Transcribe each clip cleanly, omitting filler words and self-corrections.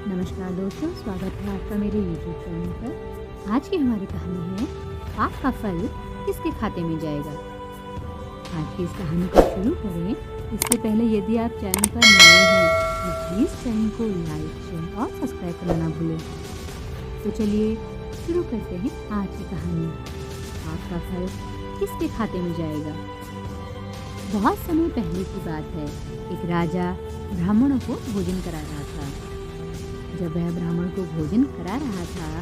नमस्कार दोस्तों, स्वागत है आपका मेरे YouTube चैनल पर। आज की हमारी कहानी है पाप का फल किसके खाते में जाएगा। आज की इस कहानी को शुरू करें इससे पहले यदि आप चैनल पर नए हैं तो प्लीज़ चैनल को लाइक, शेयर और सब्सक्राइब करना ना भूलें। तो चलिए शुरू करते हैं आज की कहानी। पाप का फल किसके खाते में जाएगा। बहुत समय पहले की बात है। एक राजा ब्राह्मणों को भोजन करा रहा था। जब वह ब्राह्मण को भोजन करा रहा था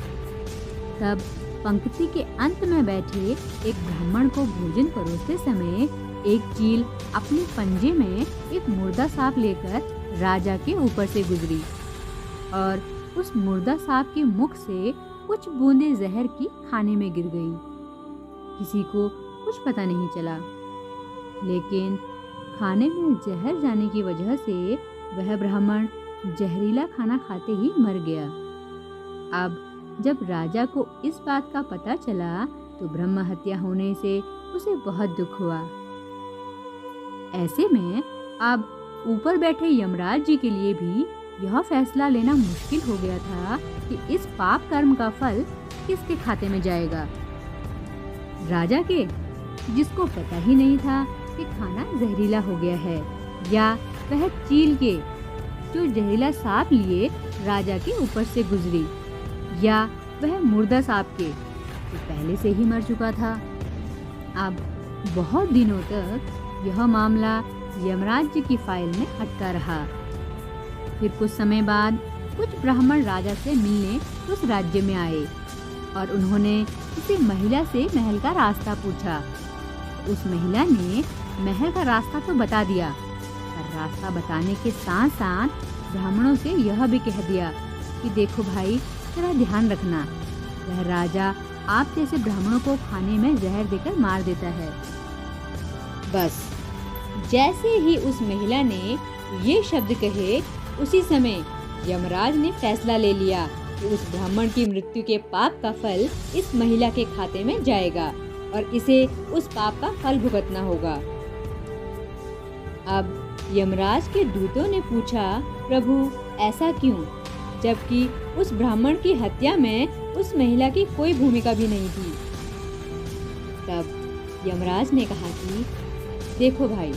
तब पंक्ति के अंत में बैठे एक ब्राह्मण को भोजन परोसते समय एक चील अपने पंजे में एक मुर्दा सांप लेकर राजा के ऊपर से गुजरी और उस मुर्दा सांप के मुख से कुछ बूंदें जहर की खाने में गिर गईं। किसी को कुछ पता नहीं चला, लेकिन खाने में जहर जाने की वजह से वह ब्राह्मण जहरीला खाना खाते ही मर गया। अब जब राजा को इस बात का पता चला तो ब्रह्म हत्या होने से उसे बहुत दुख हुआ। ऐसे में अब ऊपर बैठे यमराज जी के लिए भी यह फैसला लेना मुश्किल हो गया था कि इस पाप कर्म का फल किसके खाते में जाएगा। राजा के, जिसको पता ही नहीं था कि खाना जहरीला हो गया है, या वह चील के जो जहरीला सांप लिए राजा के ऊपर से गुजरी, या वह मुर्दा सांप के जो पहले से ही मर चुका था। अब बहुत दिनों तक यह मामला यमराज जी की फाइल में अटका रहा। फिर कुछ समय बाद कुछ ब्राह्मण राजा से मिलने उस राज्य में आए और उन्होंने किसी महिला से महल का रास्ता पूछा। उस महिला ने महल का रास्ता तो बता दिया, पर रास्ता बताने के साथ साथ ब्राह्मणों से यह भी कह दिया कि देखो भाई, जरा ध्यान रखना, वह राजा आप जैसे ब्राह्मणों को खाने में जहर देकर मार देता है। बस जैसे ही उस महिला ने ये शब्द कहे, उसी समय यमराज ने फैसला ले लिया कि उस ब्राह्मण की मृत्यु के पाप का फल इस महिला के खाते में जाएगा और इसे उस पाप का फल भुगतना होगा। अब यमराज के दूतों ने पूछा, प्रभु ऐसा क्यों, जबकि उस ब्राह्मण की हत्या में उस महिला की कोई भूमिका भी नहीं थी। तब यमराज ने कहा कि देखो भाई,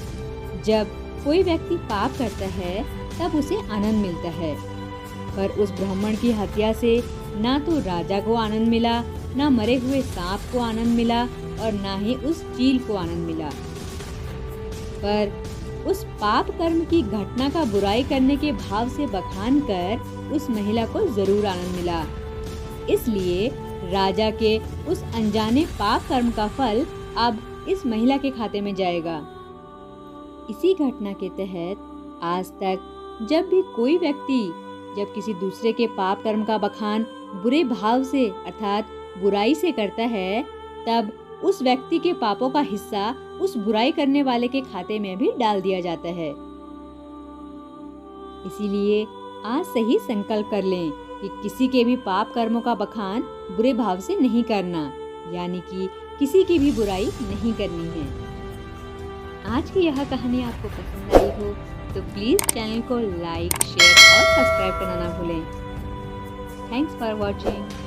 जब कोई व्यक्ति पाप करता है तब उसे आनंद मिलता है, पर उस ब्राह्मण की हत्या से ना तो राजा को आनंद मिला, ना मरे हुए सांप को आनंद मिला और ना ही उस चील को आनंद मिला। पर उस पाप कर्म की घटना का बुराई करने के भाव से बखान कर उस महिला को जरूर आनंद मिला। इसलिए राजा के उस अनजाने पाप कर्म का फल अब इस महिला के खाते में जाएगा। इसी घटना के तहत आज तक जब भी कोई व्यक्ति जब किसी दूसरे के पाप कर्म का बखान बुरे भाव से अर्थात बुराई से करता है, तब उस व्यक्ति के पापों का हिस्सा उस बुराई करने वाले के खाते में भी डाल दिया जाता है। इसीलिए आज से ही संकल्प कर लें कि किसी के भी पाप कर्मों का बखान बुरे भाव से नहीं करना, यानी कि किसी की भी बुराई नहीं करनी है। आज की यह कहानी आपको पसंद आई हो तो प्लीज़ चैनल को लाइक, शेयर और सब्सक्राइब करना ना भूलें। Thanks for watching.